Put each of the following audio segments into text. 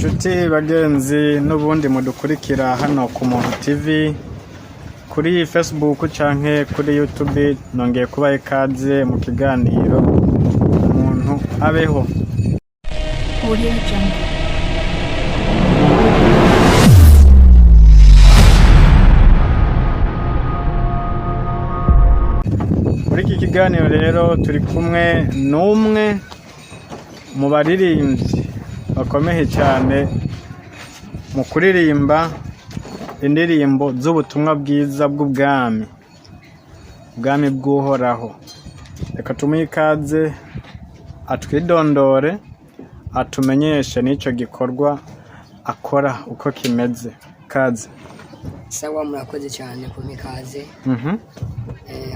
Inshuti bagenzi n'ubundi mudukurikira hano ku Muntu TV kuri Facebook canke kuri YouTube, nongeye kubaha ikaze mu kiganiro Umuntu Abeho. Muri iki kiganiro rero turi kumwe n'umwe mu baririmbyi bakomeye cyane mu kuririmba indirimbo z'ubutumwa bwiza bw'ubwami bw'uhoraho. Reka tumuhe ikaze atwidondore, atumenyeshe n'icyo gikorwa akora uko kimeze. Kaze. Sawa, murakoze cyane ku mikaze.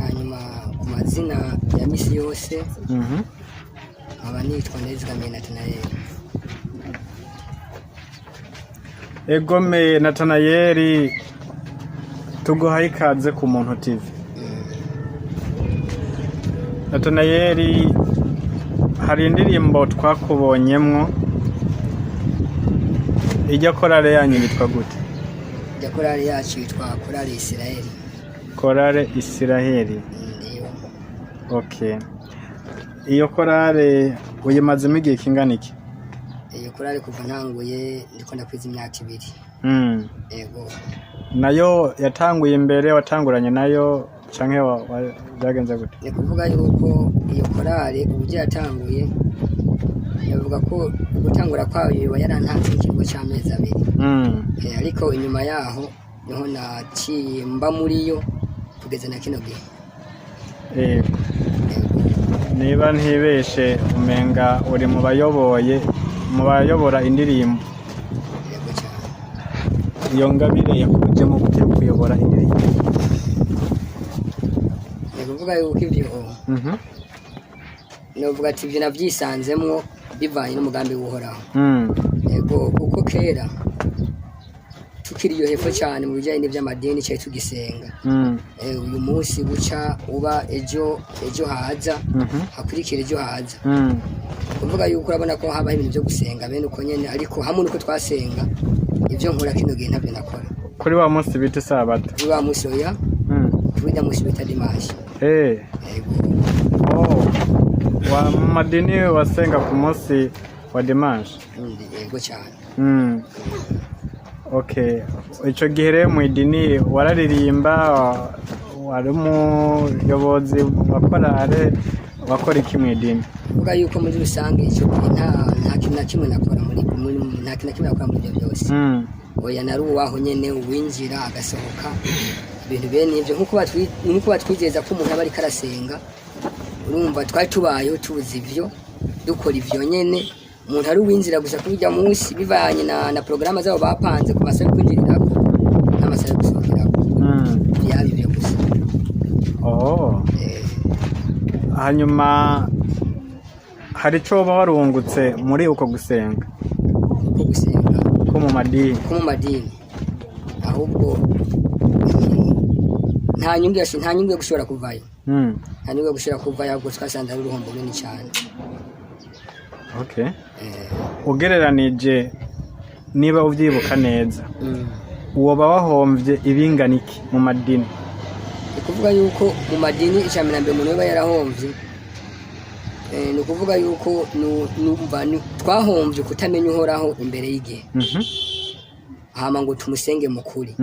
Hanyuma ku mazina ya misi yose aba nitwa Ndayizigamiye Nathanael. Egome Nathanael, tuguhaye ikaze ku Muntu TV. Nathanael, hari indirimbo twakubonyemwo, ijya korale yanyu yitwa gute? Ijya korale yacu yitwa Korale Israeli. Korale Israeli. Ndiyo. Okay. Iyo korale uyimazemo igihe kingana iki? Iyo korale kuva ntanguye ndiko ndakwiza imyaka 2. Yego. Nayo yatanguye imbere, watanguranye nayo canke byagenze gute? Ni kuvuga yuko iyo korale ubuje yatanguye, yavuga ko gutangura kwayo yarantanze ikigo cy'amezi 2. Ariko inyuma yaho niho naciye mba muri yo kugeza na kino gihe. Niba ntibeshe umenga uri mu bayobora indirimbo. Yego cyane. Iyo ngabire yakuje mu gute kuyobora indirimbo? Ni kuvuga yuko ibyo novuga ati ibyo navyisanzemwo bivanye n'umugambi w'uhoraho. Yego, kuko kera tukiri yo hepfo cyane mu bijyanye n'iby'amadini cyo tugisenga. Uyu munsi buca uba ejo haza, hakurikira ejo haza. Kuvuga yuko urabona ko haba ibintu byo gusenga bene uko nyene, ariko hamwe nuko twasenga ibyo nkora kino gihe ntabyo nakora. Kuri wa munsi bita Sabato? Kuri wa munsi oya, kuri da munsi bita Dimanche. Yego. Wa madini wasenga ku munsi wa Dimanche? Yego cyane. Okay. Ico gihe rero mu idini wararirimba, wari umuyobozi wa korale, wakora iki mu idini? Kuvuga yuko muri rusange icyo nta kintu na kimwe nakora muri nta kintu na kimwe nakora muri ibyo byose. Oya, nari uwaho nyene, uwinjira agasohoka, ibintu bene ibyo nkuko batwigeza ko umuntu aba ari karasenga. Urumva twari tubayeho tuzi ibyo, dukora ibyo nyene. Umuntu ari uwinjira gusa kubijya munsi bivanye na programa zabo bapanze ku masaha kwinjirirako n'amasaha gusohokerako. Byari ibyo gusa. Hanyuma hari cyo warungutse muri uko gusenga? Uko gusenga ko mu madini ahubwo nta nyungu yo gushobora kuvayo. Nta nyungu yo gushobora kuvayo, ahubwo twasanze ari uruhombo runini cyane. Okay. Ugereranije, niba uvyibuka neza, uwoba wahomvye ibingana iki mu madini? Kuvuga yuko mu madini icyaminambe umuntu yoba yarahomvye, ni kuvuga yuko numva twahomvye kutamenya uhoraho imbere y'igihe. Hama ngo tumusenge mukuri.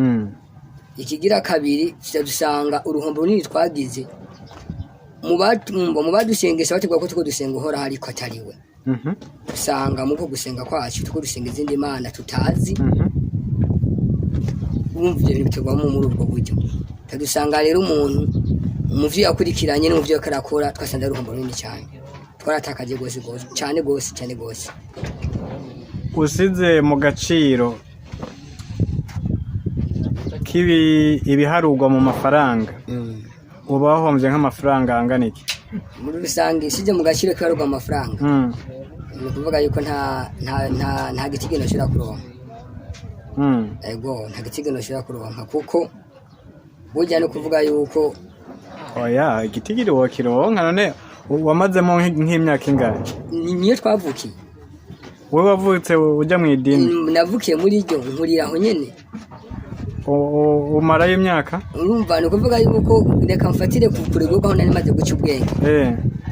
Ikigira kabiri dusanga uruhombo runini twagize mu badusengesha bategwa ko tuko dusenga uhoraho ariko atariwe. Usanga muko gusenga kwacu tuko dusenga izindi mana tutazi. Umuvye bitugwamo muri ubwo buryo. Tadusanga rero umuntu umuvye yakurikiranye n'umuvye akarakora, twasanze uruhombo runini cyane. Twaratakaje gose cyane gose. Usize mu gaciro kibi ibiharugwa mu mafaranga, uba wahomvye nk'amafaranga angana iki? Muri rusange isije mu gaciro kiharugwa mu mafaranga. Ni kuvuga yuko nta gitigeno shira kuronka. Ego, nta gitigeno shira kuronka kuko burya no kuvuga yuko oya igitigiri wokironka. None wamazemo nk'imyaka ingahe? Niyo twavukiye. Wewe wavutse ujya mu idini? Navukiye muri ryo nkurira aho nyene. Umarayo imyaka? Urumva no kuvuga yuko reka mfatire kurego aho nari maze guca ubwenge.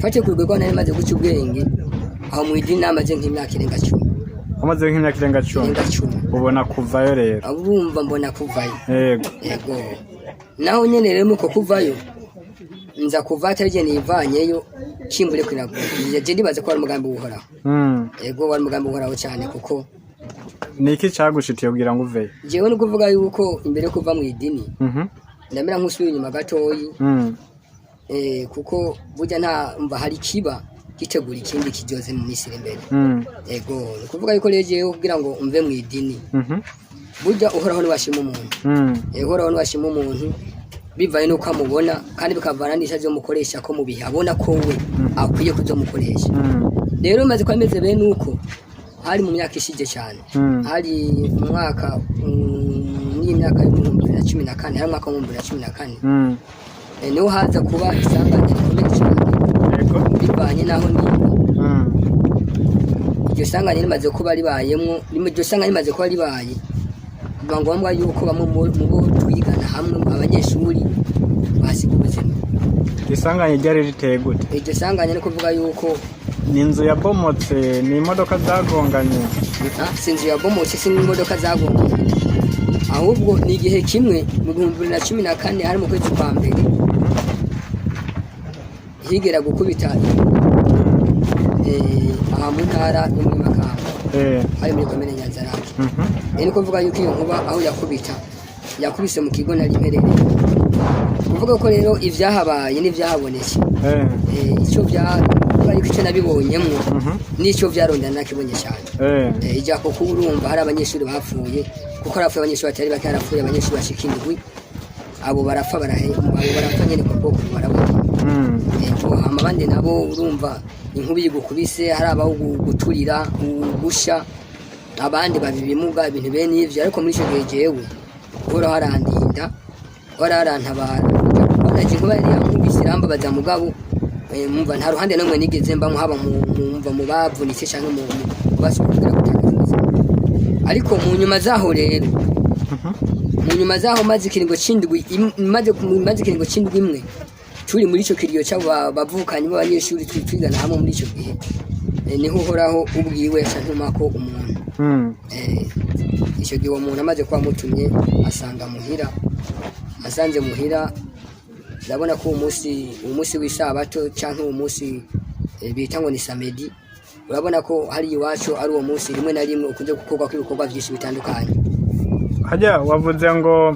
Fate kurego aho nari maze guca ubwenge. Aho mu idini namaze nk'imyaka irenga 10. Amaze nk'imyaka irenga 10. Ubona kuvayo rero? Urumva mbona kuvayo. Yego. Naho nyene rero muko kuvayo. Nza kuva atarije nivanyeyo kimbure kwinago. Je ndibaza ko ari umugambi uhoraho. Yego wari umugambi uhoraho cyane kuko niki cyagushitiye kugira ngo uveyo? Jewe no kuvuga yuko imbere kuva mu idini. Ndamera nk'usubira inyuma gatoyi. Kuko burya nta mba hari kiba gitegura ikindi kijoze mu Misiri imbere. Yego no kuvuga yuko rero kugira ngo umve mu idini. Burya uhoraho ni washima umuntu. Uhoraho ni washima umuntu. Bivaye nuko amubona kandi bikavana n'ishaje mukoresha ko mubihe abona ko we akwiye kuzo mukoresha. Rero maze kwameze bene uko hari mu myaka ishije cyane. Hari mu mwaka n'imyaka ya 2014 hari mwaka wa 2014. Niho haza kuba isanganya rikomeye cyane. Yego bivanye naho ni. Iryo sanganya rimaze kuba ribayemwo, iryo sanganya rimaze kuba ribaye. Ngombwa yuko bamwe mu twigana hamwe abanyeshuri basiga ubuzima. Isanganya ryari riteye gute? Iryo sanganya no kuvuga yuko ni inzu yabomotse, ni imodoka zagonganye. Si inzu yabomotse, si imodoka zagonganye. Ahubwo ni igihe kimwe mu 2014 hari mu kwezi kwa mbere. Higera gukubita aha mu ntara yo muri Makamba. Hari muri komine Nyanzarake. Ni kuvuga yuko iyo nkuba aho yakubise mu kigo nari mperere. Kuvuga ko rero ivyahabaye n'ivyahabonetse. Icyo bari kice nabibonyemwo n'icyo vyarondana nakibonye cyane. Ija ko kurumva hari abanyeshuri bapfuye kuko arapfuye abanyeshuri batari bakarapfuye abanyeshuri bashikindwi abo barapfa nyene kuko barabona. Amabande nabo urumva inkubi yigukubise hari abaho guturira gusha abandi babibimuga ibintu bene ivyo ariko muri cyo gejewe hora harandinda hora harantabara banaje kuba yari yankubise ramba baza mugabo mumva nta ruhande namwe nigeze mba haba mu bavunitse cyane mu basubira gutakaza ariko mu nyuma zaho rero mu nyuma zaho maze kiringo cindwi maze kiringo cindwi imwe turi muri cyo kiriyo cy'abavukanye b'abanyeshuri twigana hamwe muri cyo gihe niho horaho ubwiwe cyantuma ko umuntu icyo gihe uwo muntu amaze kwa mutumye asanga muhira asanze muhira ndabona ko umunsi w'isabato cyangwa umunsi bita ngo ni samedi urabona ko hari iwacu ari uwo munsi rimwe na rimwe ukunze gukorwa kw'ibikorwa byinshi bitandukanye. Hajya wavuze ngo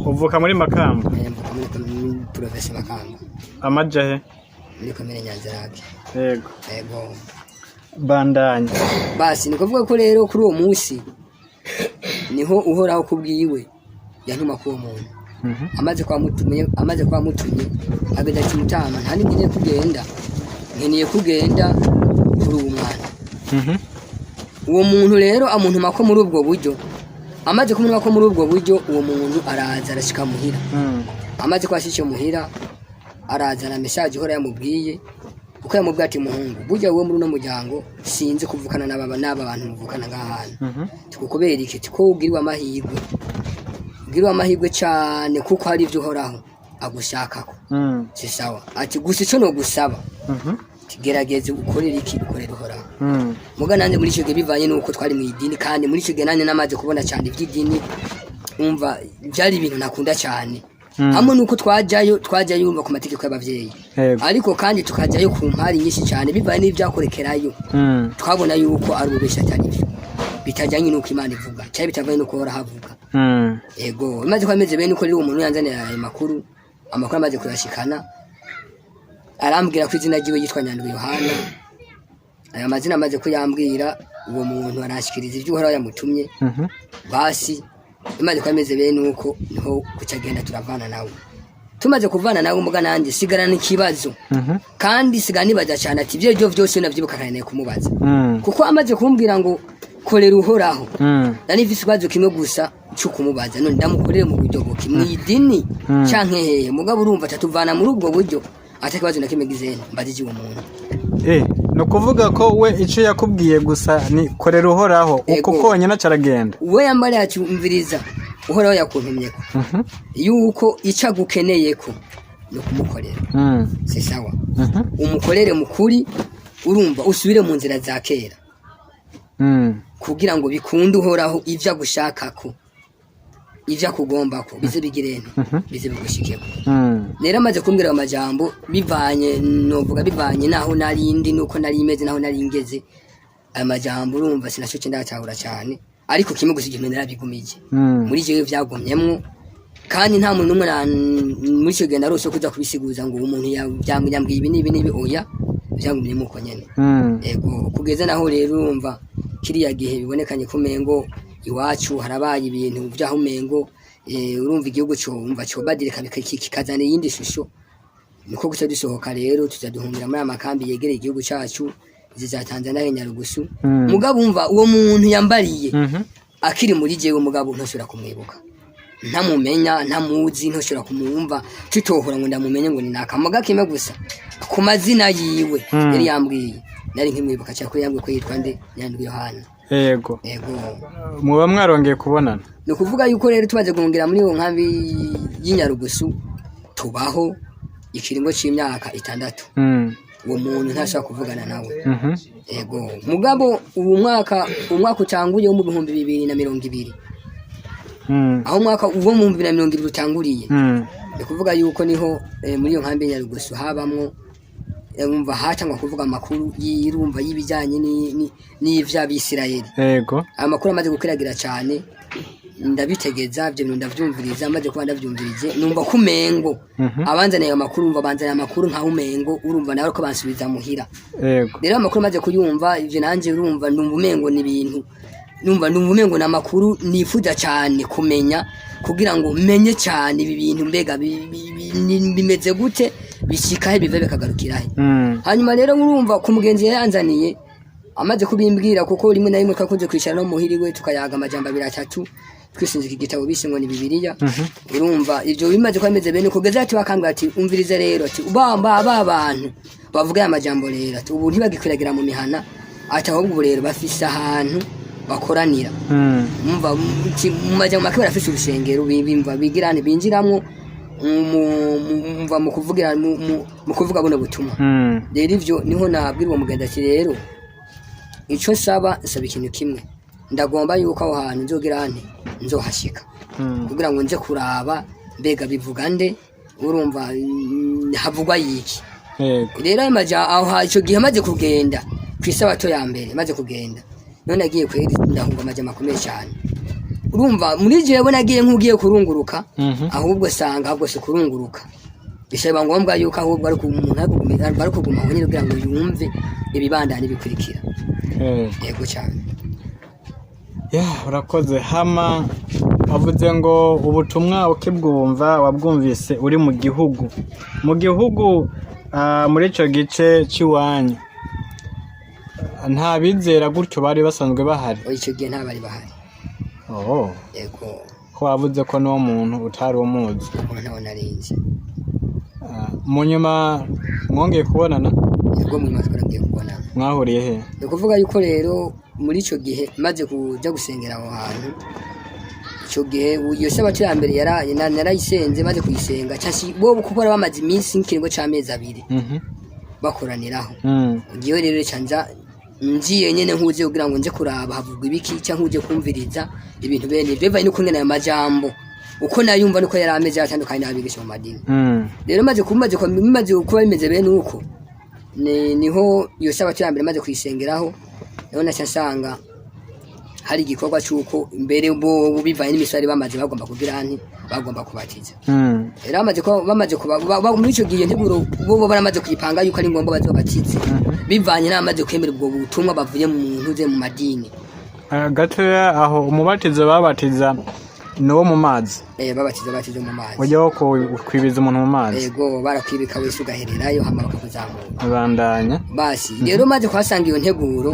uvuka muri Makamba? Muri province Makamba. Amajahe? Muri komine Nyanzarake. Yego. Bandanya. Basi nikuvuga ko rero kuri uwo munsi niho uhoraho kubwiwe yantuma ko umuntu. Amaze kwa mutumye agenda kimutama nta ngiye kugenda nkeneye kugenda kuri uwo mwana. Uwo muntu rero amuntuma ko muri ubwo buryo amaze kumunwa ko muri ubwo buryo uwo muntu araza arashika muhira. Amaze kwashyice muhira arazana message hora yamubwiye uko yamubwiye ati muhungu burya wowe muri no muryango sinzi kuvukana n'aba bantu muvukana ngahana tukubera iki ko ugirwa amahirwe cyane kuko hari ivyo horaho agushakako. Si sawa ati gusa ico no gusaba kigerageze ukorera iki ukorera uhoraho. Muga nande muri cyo bivanye nuko twari mu idini kandi muri cyo nande namaze kubona cyane iby'idini umva byari ibintu nakunda cyane. Hamwe nuko twajyayo umva ku mategeko y'abavyeyi ariko kandi tukajyayo ku mpari nyinshi cyane bivanye n'ibyakorekerayo. Twabona yuko ari ubesha cyane bitajyanye nuko Imana ivuga cyari bitavanye nuko horaho avuga. Yego imaze kwameze bene uko rero umuntu yanzanira amakuru amaze kuyashikana arambwira ko izina ryiwe yitwa Nyandwi Yohana. Aya mazina amaze kuyambwira uwo muntu arashikiriza ibyo uhoraho yamutumye. Basi imaze kwameze bene uko niho kucagenda turavana nawe. Tumaze kuvana nawe umuga nanje sigarana ikibazo kandi siganibaza cyane ati byo byose navyibuka kandi kumubaza kuko amaze kumbwira ngo korera uhoraho nani visi bazo kimwe gusa cyo kumubaza none ndamukorere mu buryo bwo kimwe idini canke hehe mugabo urumva tatuvana muri ubwo buryo atakibazo nakimegizene mbadiji uwo muntu. no kuvuga ko we ico yakubwiye gusa ni korera uhoraho uko konyene caragenda we yambare yacyumviriza uhoraho yakuntumye ko yuko ico agukeneye ko no kumukorera c'est sawa umukorere mukuri urumva usubire mu nzira za kera kugira ngo bikunde uhoraho ivyo agushakako ivyo akugomba ko bize bigirene bize bigushikeko rero amaze kumbwira amajambo bivanye novuga bivanye naho narindi nuko nari imeze naho nari ngeze amajambo urumva sinashoce ndacahura cyane ariko kimwe gusa igihe narabigumije muri jewe vyagomyemwo kandi nta muntu numwe muri cyo genda rose kuza kubisiguza ngo umuntu yambwiye ibi nibi oya vyagumyemwo uko nyene yego kugeza naho rero urumva kiriya gihe bibonekanye ko mengo iwacu harabaye ibintu byaho mengo urumva igihugu cyo umva cyo badireka kikazana yindi shusho niko guca dusohoka rero tuzaduhungira muri amakambi yegereye igihugu cyacu za Tanzania na Nyarugusu mugabo umva uwo muntu yambariye akiri muri jewe mugabo ntoshobora kumwibuka ntamumenya ntamuzi ntoshobora kumwumva tutohora ngo ndamumenye ngo ni nakamuga kimwe gusa ku mazina yiwe yari yambwiye nari nkimwibuka cyako yambwiye ko yitwa nde Nyandwi Yohana yego muba mwarongeye kubonana no kuvuga yuko rero tumaze guhungira muri iyo nkambi y'Inyarugusu tubaho ikiringo c'imyaka 6 uwo muntu ntashaka kuvugana nawe yego mugabo ubu umwaka utanguye wo mu 2020 aho umwaka uwo mu 2020 utanguriye no kuvuga yuko niho muri iyo nkambi y'Inyarugusu habamwo umva hatangwa kuvuga amakuru yirumva y'ibijanye n'ivya Bisirayeli yego amakuru amaze gukwiragira cyane ndabitegeza byo bintu ndavyumviriza amaze kuba ndavyumvirije numva kumengo abanzaniye amakuru umva banzaniye amakuru nka umengo urumva nawe ko bansubiza muhira yego rero amakuru amaze kuyumva ivyo nanje urumva numva umengo ni ibintu numva umengo na makuru nifuza cyane kumenya kugira ngo menye cyane ibi bintu mbega bimeze gute bishikahe bive bikagarukirahe hanyuma rero urumva ku mugenzi yanzaniye amaze kubimbwira kuko rimwe na rimwe twakunze kwishara no muhiriwe tukayaga amajambo 2-3 twisinzika igitabo bisingo ni Bibiliya urumva ivyo bimaze kwameze bene kugeza ati bakambwira ati umvirize rero ati ubamba abantu bavuga amajambo rero ati ubu ntibagikwiragira mu mihana ati ahubwo rero bafise ahantu bakoranira umva mu majambo make barafise urusengero bimva bigirane binjiramwo umva mu kuvuga buno butumwa rero ivyo niho nabwirwa mugenda ati rero ico nsaba ikintu kimwe ndagomba yuko aho hantu nzogira nte nzohashika kugira ngo nze kuraba mbega bivuga nde urumva havugwa yiki rero aho ico gihe maze kugenda kwisabato ya mbere maze kugenda none agiye kweri ndahunga amajama akomeye cyane urumva muri jewe nagiye nk'ugiye kurunguruka ahubwo sanga ahubwo se kurunguruka bishaba ngombwa yuko ahubwo ari umuntu ari kuguma aho nyine kugira ngo yumve ibibandane bikurikira yego cyane urakoze hama avuze ngo ubutumwa ukibwumva wabwumvise uri mu gihugu muri ico gice cy'iwanyu nta bizera gutyo bari basanzwe bahari icyo gihe nta bari bahari yego ko wavuze ko n'uwo muntu utari umuzi ntawe narinzi mu nyuma mwongeye kubonana yego mu nyuma twaragiye kubonana mwahuriye he ni ukuvuga yuko rero muri icyo gihe maze kujya gusengera aho hantu icyo gihe iyo sabato ya mbere narayisenze maze kuyisenga bo kuko bari bamaze iminsi nk'ikiringo c'amezi 2 bakoraniraho ngiye rero canza ngiye nyene nkuze kugira ngo nje kuraba havugwa ibiki cyangwa uje kumviriza ibintu bene beva ni kungena amajambo uko nayumva nuko yari ameze atandukanye n'abigisha mu madini rero maze kuba bimeze bene uko niho iyo sabato ya mbere maze kuyisengeraho rero nasanga hari igikorwa cyuko mbere bo bivanye n'imisari bamaze bagomba kugira nti bagomba kubatiza rero bamaze kuba muri icyo gihe nteguro bo baramaze kuyipanga yuko ari ngombwa bazobatize bivanye n'amaze kwemera ubwo butumwa bavuye mu muntu uze mu madini gatoya aho umubatizo babatiza no mu mazi babatiza mu mazi ujyaho kwibiza umuntu mu mazi yego barakwibika wese ugahererayo hama bakakuzamura bandanya basi rero maze kwasanga iyo nteguro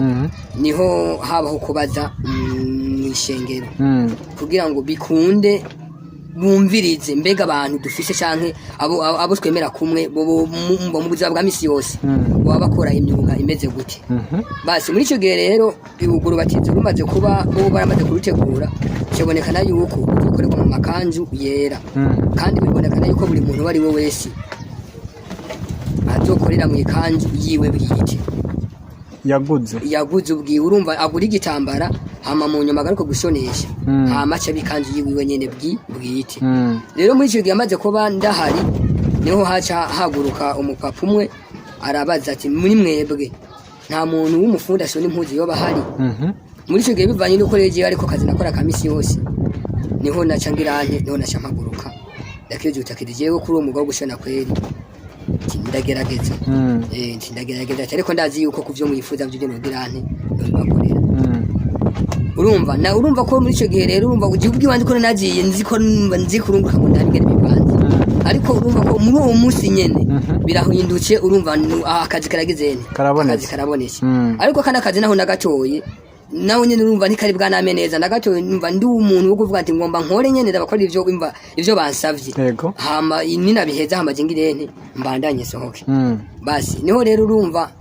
niho habaho kubaza mu ishengero kugira ngo bikunde bumvirize mbega abantu dufise canke abo twemera kumwe mu buzima bwa misi yose baba bakora imyuga imeze gute. Basi muri ico gihe rero ibuguru batize rumaze kuba bo baramaze kurutegura cyabonekana yuko ukorerwa mu makanzu yera kandi bibonekana yuko buri muntu wari we wese azokorera mu ikanzu yiwe bwite yaguze ubwiwe urumva agura igitambara hama mu nyuma garuko gushonesha hama aca bikanzu yiwe nyene bwite. Rero muri ico gihe amaze kuba ndahari niho haca haguruka umupapa umwe arabaza ati muri mwebwe nta muntu w'umufundi ashona impuzu yoba hari. Muri ico gihe bivanye nuko reje ariko kazi nakora kamisi yose niho naca ngirante niho naca mpaguruka ndakijuta kijewe kuri uwo mugabo wo gushona kweri ndagerageza ndagerageza ariko ndazi yuko kuvyo mwifuza byo ngirante bakorera. Urumva ko muri ico gihe rero urumva ugiye wandi ko nagiye nzi kurunguka ngo ndabigere bibanze ariko urumva ko muri uwo munsi nyene birahindukiye urumva akazi karagizene akazi karabonetse ariko kana kazi naho nagatoye nawe nyene urumva ntikari bwaname neza nagatoye numva ndi umuntu wo kuvuga ati ngomba nkore nyene ndabakora ivyo bansavye hama ninabiheza hama jingirene mbandanye sohoke. Basi niho rero urumva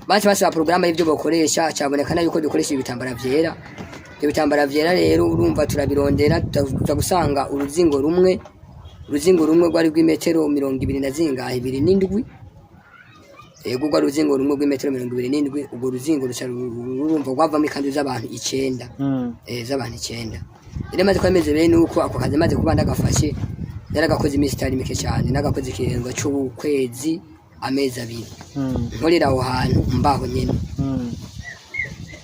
bacha basaba programme y'ivyo bakoresha cyabonekana yuko dukoresha ibitambara vyera. Ibitambara vyera rero urumva turabirondera tutagusanga uruzingo rumwe rwari rw'imetero 20 na zingahe 27 ego rwa ruzingo rumwe rw'imetero 27 ubwo ruzingo ruca urumva rwavamo ikanzu z'abantu 9 z'abantu 9. Rero maze kwemeze bene uko ako kazi maze kuba ndagafashe yaragakoze imisitari mike cyane nagakoze ikirenga cy'ukwezi amezi 2 nkorera aho hantu mbaho nyene.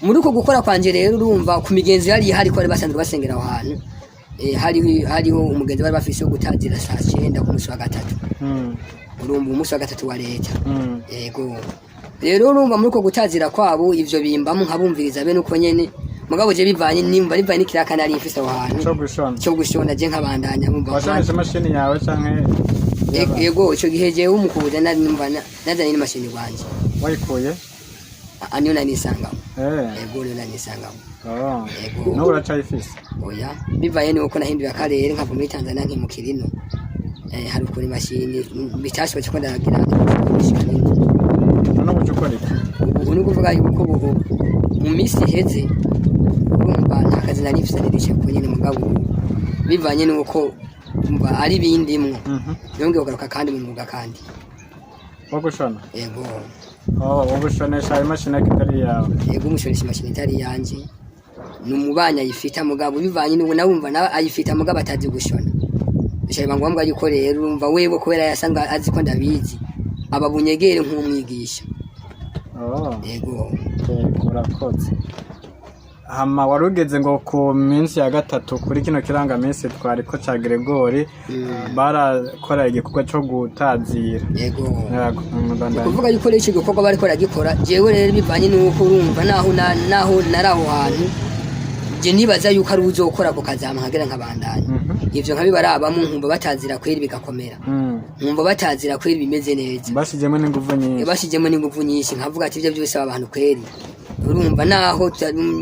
Muri uko gukora kwanje rero urumva ku migenzi yari hari ko bari basanzwe basengera aho hantu hariho umugenzi bari bafise wo gutazira saa 9 ku munsi wa gatatu urumva umunsi wa gatatu wa leta yego. Rero urumva muri uko gutazira kwabo ivyo bimbamo nkabumviriza bene uko nyene mugabo je bivanye n'ikiraka nari ifise aho hantu cyo gushona je nkabandanya mumva washonesha mashini yawe canke yego ico gihe je umukubuza nazanye n'imashini gwanje wayikuye aniyo nanisangamo yego rero nanisangamo yego no uracayifise oya bivaye nuko nahinduye akarere nkava muri Tanzania nkimukirino hari ukuri mashini bitashobye ko ndagira no bucukoreka ubu ni kuvuga yuko mu misi heze urumva ntakazi nari ifise nirishye ko nyene mugabo bivanye nuko umva ari bindimwe yongeye kugaruka kandi mu mwuga kandi wagushona yego wagushonesha imashini kitari yawe yego umushonesha imashini itari yanje numubanya yifita mugabo bivanye nuko nawumva na ayifita mugabo atazi gushona bishaye ngombwa yuko rero urumva wewe kubera yasanga azi ko ndabizi ababunyegere nk'umwigisha yego urakoze. Hama warugeze ngo ku minsi ya gatatu kuri kino kiranga minsi twari ko ca Gregory barakora igikorwa cyo gutazira yego kuvuga yuko rero iki gikorwa bari kora gikora jewe rero bivanye nuko urumva naho naraho hantu je nibaza yuko ari uzokora ko kazama nkagera nkabandanya ivyo nkabibarabamo nkumva batazira kweri bigakomera nkumva batazira kweri bimeze neza bashijemo n'inguvu nyinshi nkavuga ati ivyo byose abantu kweri urumva naho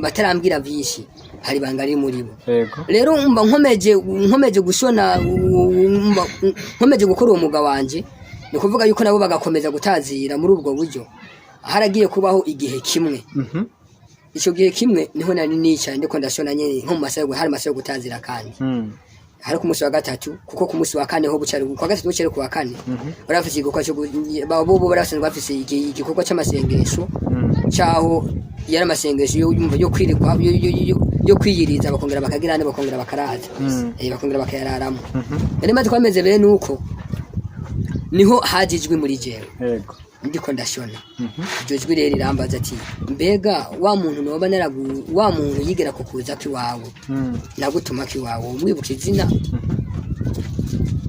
batarambira byinshi hari bangari muri bo rero umba nkomeje gushona nkomeje gukora umuga wanje ni kuvuga yuko nabo bagakomeza gutazira muri ubwo buryo haragiye kubaho igihe kimwe ico gihe kimwe niho nari nica ndiko ndashona nyene nko mu masayo hari masayo gutazira kandi hari ku munsi wa gatatu kuko ku munsi wa kane ho bucari kwa gatatu bucari ku wa kane barafise igikoko cyo babo barasanzwe bafise igikoko cy'amasengesho cyaho yari amasengesho yo kwirikwa yo kwiyiriza bakongera bakagirane bakongera bakaraza bakongera bakayararamo rero maze kwameze bene nuko niho hajijwe muri jewe yego ndiko ndashona iryo jwi rero irambaza ati mbega wa muntu noba wa muntu yigera kukuza kiwawe nagutuma kiwawe mwibuka izina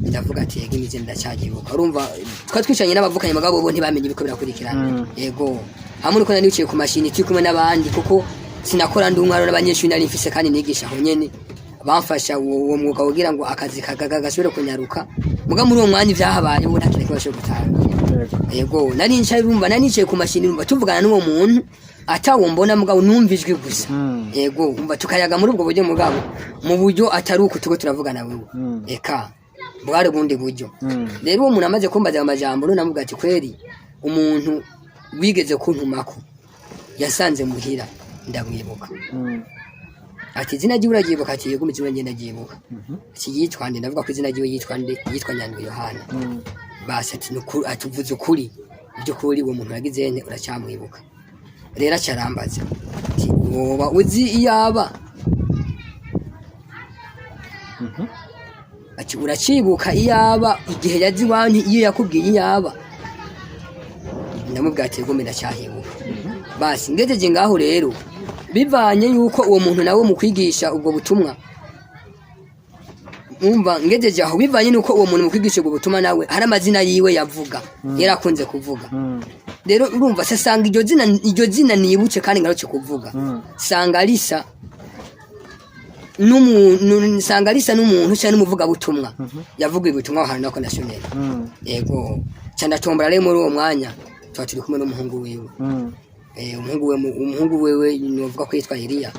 ndavuga ati yego imize ndacyagibuka urumva twatwicanye n'abavukanye mugabo bo ntibamenye ibiko birakurikirana yego hamwe nuko naniwicaye ku mashini turi kumwe n'abandi kuko sinakora ndumwaro n'abanyeshuri nari mfise kandi nigisha aho nyene bamfasha uwo mwuga kugira ngo akazi kagashobore kunyaruka muga muri uwo mwanya vyahabaye ubu ntakire ko bashobora gutanga yego nari ncaye urumva nanicaye ku mashini urumva tuvugana n'uwo muntu atawo mbona mugabo numvijwe gusa yego umva tukayaga muri ubwo buryo mugabo mu buryo atari uko tugo turavugana wewe eka bwari bundi buryo rero uwo muntu amaze kumbaza amajambo rero namuga ati kweri umuntu wigeze kuntumako yasanze muhira ndamwibuka ati izina ryiwe uragibuka ati yego izina ngenda gibuka iki yitwa nde ndavuga ko izina ryiwe yitwa Nyandwi Yohana basi ati nukuri atuvuze ukuri byo kuri uwo muntu yagize nte uracyamwibuka rero acarambaza ati woba uzi iyaba ati uracibuka iyaba igihe yazi wanyu iyo yakubwiye iyaba ndamubwira ati gome ndacyahibuka basi ngejeje ngaho rero bivanye yuko uwo muntu nawe mu kwigisha ubwo butumwa umva ngejeje aho bivanye nuko uwo muntu mu kwigisha ubwo butumwa nawe hari amazina yiwe yavuga yarakunze kuvuga rero urumva se sanga iryo zina nibuce kandi ngaruke kuvuga sanga risa n'umuntu cyane n'umuvuga butumwa yavuga ubutumwa ahantu nako national yego cyane tombora rero muri uwo mwanya turi kumwe n'umuhungu wiwe umuhungu wewe novuga ko yitwa Eliya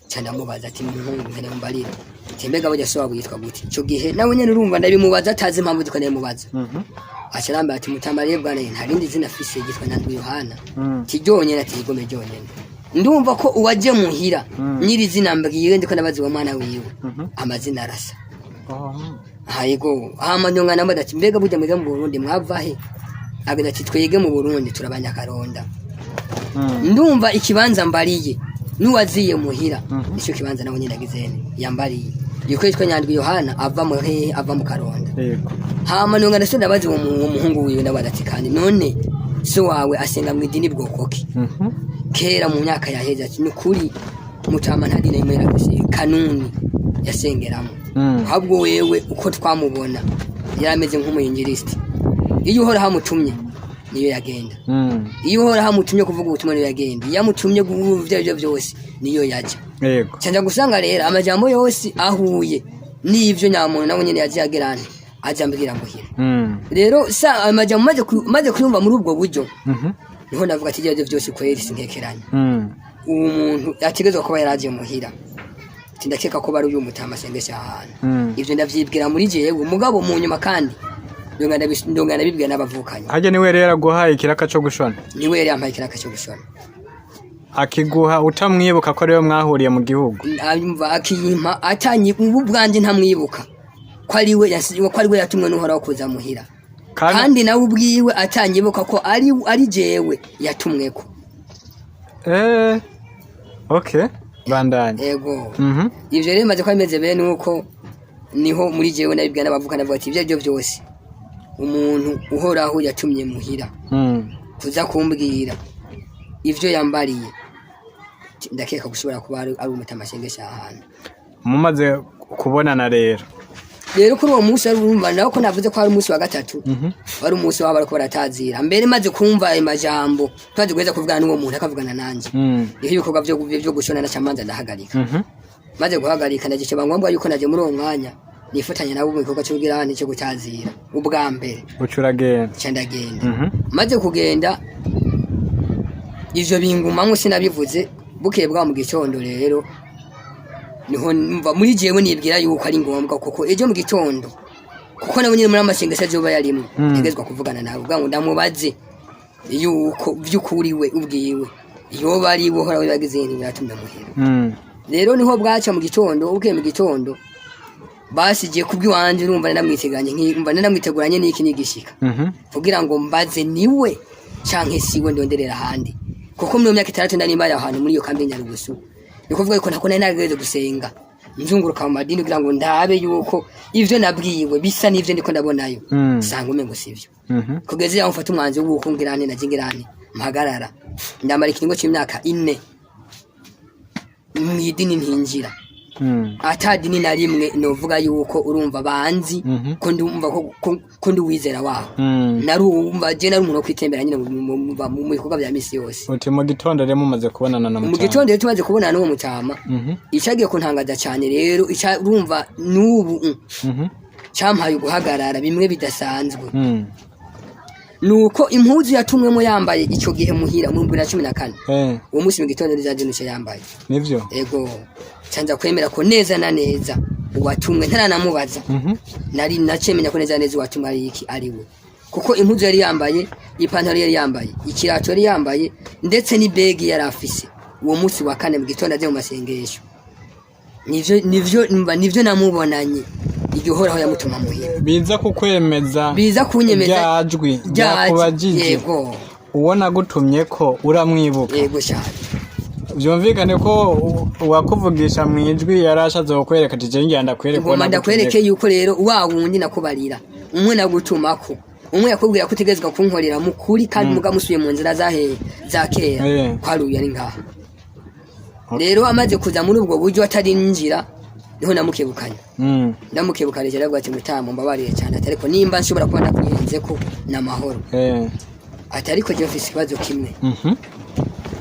cyane amubaza ati umuhungu nkene mbarira timbega bajya so wabwitwa gute cyo gihe nawe nyene urumva ndabimubaza atazi impamvu dukane mubaza acharamba ati mutamariye bwana ntarindi zina fise yitwa Nyandwi Yohana tijonye ati igome jonyene ndumva ko uwaje muhira nyiri zina mbwiye ndiko nabazi wa mwana wiwe amazina arasa hayego amanyonga namba ati mbega bujya mu Burundi mwava he agenda ati twege mu Burundi turabanya karonda ndumva ikibanza mbariye nuwaziye muhira icyo kibanza nawe nyine nagizene yambariye yuko yitwa Nyandwi Yohana ava mu karonda yego hama nonga ndase ndabazi uwo muhungu wiwe nawe ati kandi none so wawe asenga mu idini bwokoki kera mu myaka yaheze ati nukuri mutama ntadine imera kanuni yasengeramo ahubwo wewe uko twamubona yarameze nk'umuyingiristi iyo uhora hamutumye niyo yagenda iyo uhora hamutumye kuvuga ubutumwa niyo yagenda yamutumye kuvya ibyo byose niyo yaje yego cyanja gusanga rero amajambo yose ahuye n'ivyo nyamuntu nawe nyene yaje yagerane ajambira muhira rero sa amajambo maze kuyumva muri ubwo buryo niho ndavuga ati ibyo byose kweri sinkekeranye umuntu yategezwe kuba yaraje muhira tindakeka ko bari uyu mutama sengesha ahantu ivyo ndavyibwira muri jewe umugabo mu nyuma kandi ndongana bibwira n'abavukanye haje niwe rero aguhaye ikiraka cyo gushona niwe yari yampaye ikiraka cyo gushona akiguha utamwibuka ko rero mwahuriye mu gihugu amva akiyimpa atanyi ubu bwanje ntamwibuka ko ari we yatumwe n'uhoraho kuza muhira kandi nawe ubwiwe atanyibuka ko ari jewe yatumweko okay bandanye yego ivyo rero maze ko bimeze bene uko niho muri jewe nabibwira n'abavukana bavuga ati ibyo byose umuntu uhoraho yatumye muhira kuza kumbwira ivyo yambariye ndakeka gushobora kuba ari umutamashengesha ahantu mumaze kubonana rero kuri uwo munsi ari urumva naho ko navuze ko ari umunsi wa gatatu wari umunsi wabo ariko baratazira mbere maze kumva ayo majambo twaje guheza kuvugana n'uwo muntu akavugana nanje niho ibikorwa byo gushona na camanza ndahagarika maze guhagarika ndagice bangomba yuko naje muri uwo mwanya nifatanya nabo mu bikorwa cyo kugira cyo gutazira ubwa mbere ucuragenda cyandagenda maze kugenda ivyo bingumamwe sinabivuze bukeye bwa mu gitondo rero niho mva muri jewe nibwira yuko ari ngombwa kuko ejo mu gitondo kuko nabo nyine muri amashengesha byo bayarimo tegezwa kuvugana nawe ubwa ngo ndamubaze yuko byukuri we ubwiwe iyo bari bo hora bagize ibintu byatumye muhera rero niho bwaca mu gitondo ubwe mu gitondo basigiye kubwiwanje urumva namwiteganye nk'umva namwiteguranye n'iki nigishika kugira ngo mbaze niwe canke siwe ndonderera handi kuko mu myaka 6 ndani mbaye ahantu muri iyo kambi Nyarugusu nikuvuga ko nako nageze gusenga nzunguruka mu madini kugira ngo ndabe yuko ivyo nabwiwe bisa n'ivyo ndiko ndabonayo sanga umengo sivyo kugeze yaho mfata umwanzi w'uko ngirane najingirane mpagarara ndamara ikingo cy'imyaka 4 mu idini ntinjira atadini na rimwe novuga yuko urumva banzi ko ndumva ko nduwizera waho narumva je nari umuntu kwitembera nyine mu bikorwa bya misi yose uti mu gitondo rero mumaze kubonana na mu gitondo rero tumaze kubonana n'uwo mutama icagiye kuntangaza cyane rero urumva n'ubu cyampaye guhagarara bimwe bidasanzwe nuko impuzu yatumwemo yambaye icyo gihe muhira mu 2014 uwo munsi mu gitondo ryaje yambaye nivyo ego canza kwemera ko neza na neza uwatumwe ntaranamubaza nari nacemenya ko neza neza uwatumwe ari iki ari we kuko impuzu yari yambaye ipantaro yari yambaye ikirato yari yambaye ndetse ni bag yari afise uwo munsi wa kane mu gitondo aje mu masengesho nivyo namubonanye igihoraho yamutuma muhira biza kukwemeza biza kunyemeza byajwi byakubajije yego ubona gutumye ko uramwibuka yego cyane byumvikane ko wakuvugisha mu ijwi yarashaze kukwereka ati je ngenda kwereka ndakwereke yuko rero wa wundi nakubarira umwe nagutumako umwe yakubwira ko utegezwa kunkorera mukuri kandi mugamusuye mu nzira za kera kwaruye ari ngaha rero amaze kuza muri ubwo buryo atarinjira niho namukebukanye ndamukebukanye cyane bwa timutamu mbabarire cyane ariko nimba nshobora kubona kuyenze ko namahoro atari ko je mfise ikibazo kimwe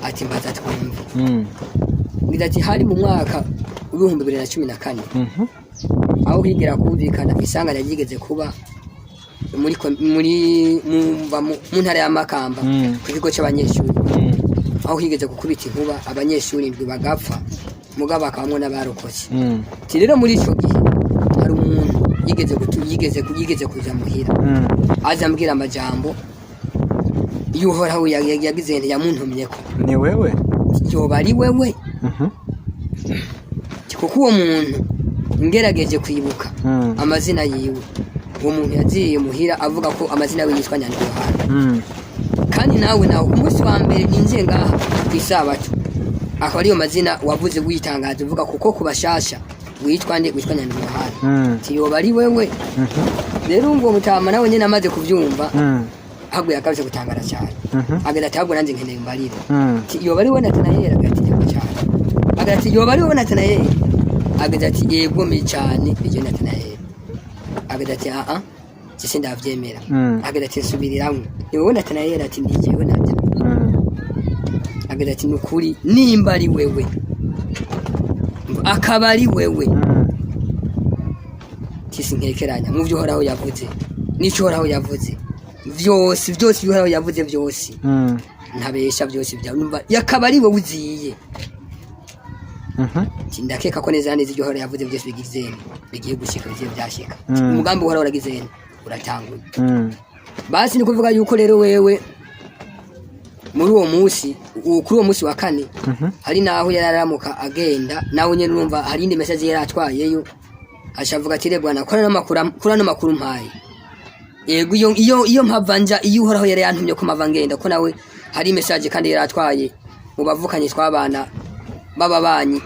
ati mbaza twumve ngira ati hari mu mwaka w'ibihumbi 2014 aho higera kumvikana isanganya ryigeze kuba mu ntara ya Makamba ku kigo cy'abanyeshuri aho higeze gukubita inkuba abanyeshuri ndwi bagapfa mugabo akabamwe n'abarokotse rero muri ico gihe hari umuntu yigeze kuja muhira azambwira amajambo yuhoraho yagize nti yamuntumyeko ni wewe yoba ari wewe kuko uwo muntu ngerageje kwibuka amazina yiwe uwo muntu yagiye muhira avuga ko amazina yawe yitwa Nyandiyohana kandi nawe umunsi wa mbere ninjiye ngaha kwisabato akaba ariyo mazina wavuze witangaza uvuga kuko kubashasha witwa Nyandiyohana yoba ari wewe rero ngo mutama nawe nyine amaze kuvyumva ahubwo yakabije gutangara cyane agenda atabwo nanjye nkeneye mbariro yoba ari we Natanayeli agategeko cyane agati yoba ari we Natanayeli agenda ati yego mi cyane bije Natanayeli agenda ati sisi ndavyemera agenda ati subiriramwe ni wowe Natanayeli ati ndijewe nabyo agenda ati nukuri nimba ari wewe akaba ari wewe kisi nkekeranya mu byo horaho yavuze nico horaho yavuze byose bihoraho yavuze byose ntabesha byose byumva yakaba ari wowe uziye ndakeka ko neza neza ibyo horaho yavuze byose bigiye gushika bigiye byashika umugambi horaho uragize uratanguye basi ni kuvuga yuko rero wewe muri uwo munsi kuri uwo munsi wa kane hari naho yararamuka agenda nawe nyene urumva hari indi message yaratwayeyo ashavuga ati rebwana kora n'amakuru mpaye yego iyo mpavanja iyo uhoraho yari yantumye ko mava ngenda ko nawe hari message kandi yaratwaye mu bavukanye twabana bababanyi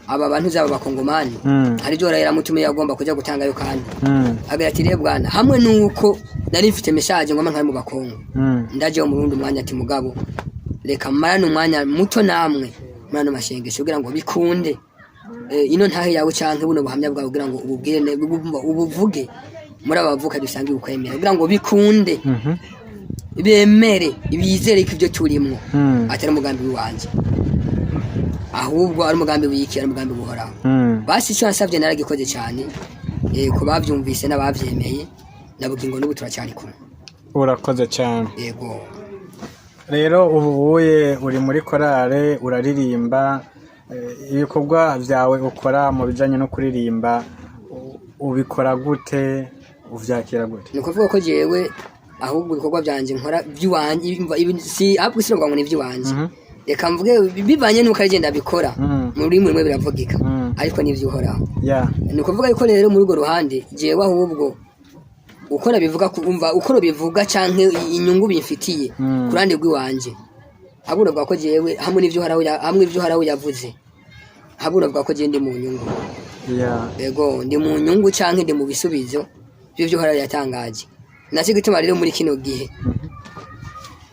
aba bantu zaba bakongomani hari byo yaramutume yagomba kujya gutangayo kandi agira ati rebwana hamwe nuko nari mfite message ngoma nkari mu bakongo ndaje mu rundi mwanya ati mugabo reka marana umwanya muto namwe murano mashengesho kugira ngo bikunde ino ntahe yawe canke buno buhamya bwawe kugira ngo ububwire ubuvuge muri abavuka dusangiye ukwemera kugira ngo bikunde bemere ibizere ko ibyo turimwo atari umugambi wanje ahubwo ari umugambi wiki ari umugambi buhoraho basi cyo nasavye naragikoze cyane ko bavyumvise n'abavyemeye nabugingo n'ubu turacyari kumwe urakoze cyane yego rero ubuye uri muri korale uraririmba ibikorwa byawe ukora mu bijanye no kuririmba ubikora gute uvyakira gute ni kuvuga ko jewe ahubwo ibikorwa byanje nkora byuwanje si ahubwo sironga ngo ni byuwanje reka mvuge bivanye nuko agenda bikora muri mwe biravugika ariko ni byuhoraho ni kuvuga yuko rero muri go ruhande jewe ahubwo ukora bivuga kumva ukora bivuga canke inyungu bimfitiye kurande rw'iwanje habura bwa ko jewe hamwe n'ivyo haraho yavuze habura bwa ko je ndi mu nyungu yego ndi mu nyungu canke ndi mu bisubizo byo haraho yatangaje nasi gituma rero muri kino gihe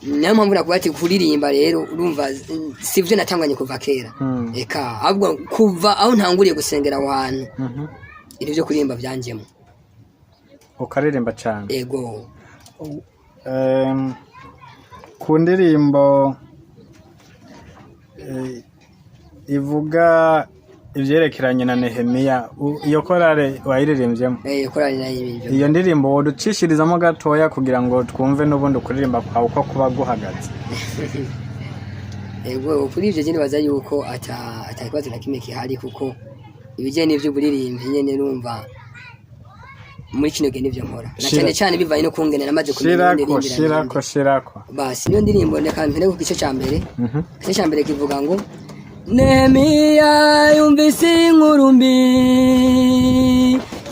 niyo mpamvu nakuba ati kuririmba rero urumva sivyo natanganye kuva kera eka ahubwo kuva aho ntanguriye gusengera aho hantu ibyo byo kuririmba byanjemo ukaririmba cyane ego ku ndirimbo ivuga ivyerekeranye na Nehemiya iyo korale wayiririmvyemo korali nayo iyo ndirimbo woducishirizamo gatoya kugira ngo twumve n'ubundi kuririmba kwawe uko kuba guhagaze. Ego kuri ivyo nyene baza yuko atakibazo na kimwe kihari kuko ibijyanye n'ivyo buririmvye nyene numva muri kino gihe nivyo nkora na cyane cyane bivanye no kungenera amaze kumenya shirako basi niyo ndirimbo ndeka mpere ku gice ca mbere. Igice ca mbere kivuga ngo Nehemiya yumvise inkuru mbi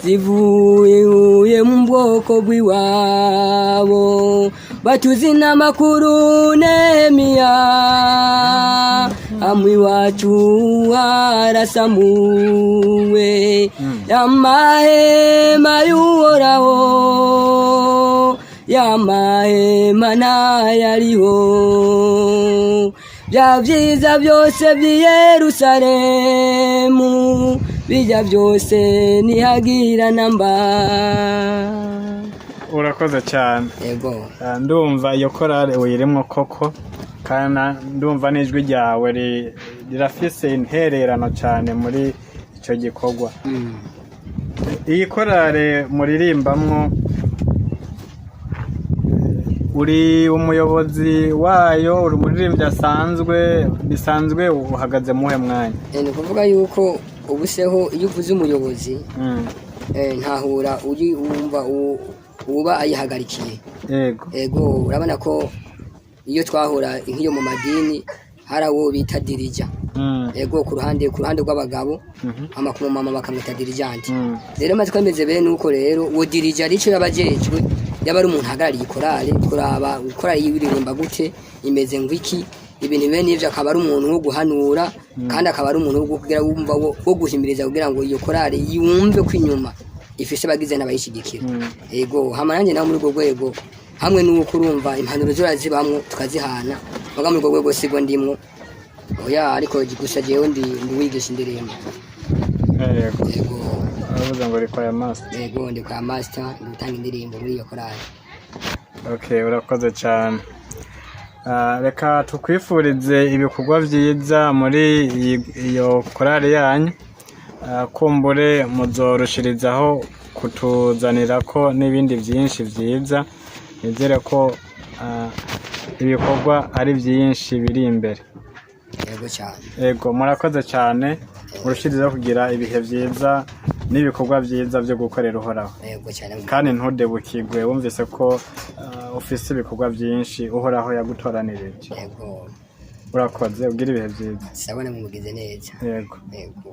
zivuye mu bwoko bw'iwabo batuzi n'amakuru Nehemiya amwe iwacu harasamuwe y'amahema y'uhoraho y'amahema ntayariho bya vyiza byose by'i Yerusalemu bijya byose nihagira namba. Urakoze cyane. Yego ndumva iyo korale uyirimo koko kandi ndumva n'ijwi ryawe rirafise intererano cyane muri icyo gikorwa. Iyi korale muririmbamwo uri umuyobozi wayo uri umuririmbyi bisanzwe uhagaze muhe mwanya? Ni kuvuga yuko ubuseho iyo uvuze umuyobozi ntahura uri wumva uba ayihagarikiye. Ego urabona ko iyo twahura nk'iyo mu madini hari abo bita dirija. Ego ku ruhande rw'abagabo amakuru mama bakamwita dirijante. Rero maze kwemeze bene nuko rero uwo dirija arico yabajejwe yaba ari umuntu hagarariye korale kuraba korale yiririmba gute imeze ngwiki ibintu bene ivyo akaba ari umuntu wo guhanura kandi akaba ari umuntu wo kugira wumva wo guhimiriza kugira ngo iyo korale yumve kwinyuma ifise bagize n'abayishigikira. Ego hamaranje naho muri rwego hamwe n'uko urumva impanuro zorazibamwo tukazihana baga muri rwego sigo ndimwo oya ariko gigusa jewe ndi wigisha indirimbo. Yego aravuga ngo riko ya master. Yego ndi kwa master ndutanga indirimbo muri iyo korali. Okay urakoze cyane. Reka tukwifurize ibikorwa vyiza muri iyo korali yanyu. Kumbure muzoroshirizaho kutuzanira ko n'ibindi byinshi vyiza nizere ko ibikorwa ari byinshi biri imbere. Yego cyane. Yego murakoze cyane murushirizaho kugira ibihe vyiza n'ibikorwa vyiza byo gukorera uhoraho. Yego cyane. Kandi ntudebukirwe wumvise ko ufise ibikorwa byinshi uhoraho yagutoranirije. Yego. Urakoze ugira ibihe vyiza. Sabona mugize neza. Yego. Yego.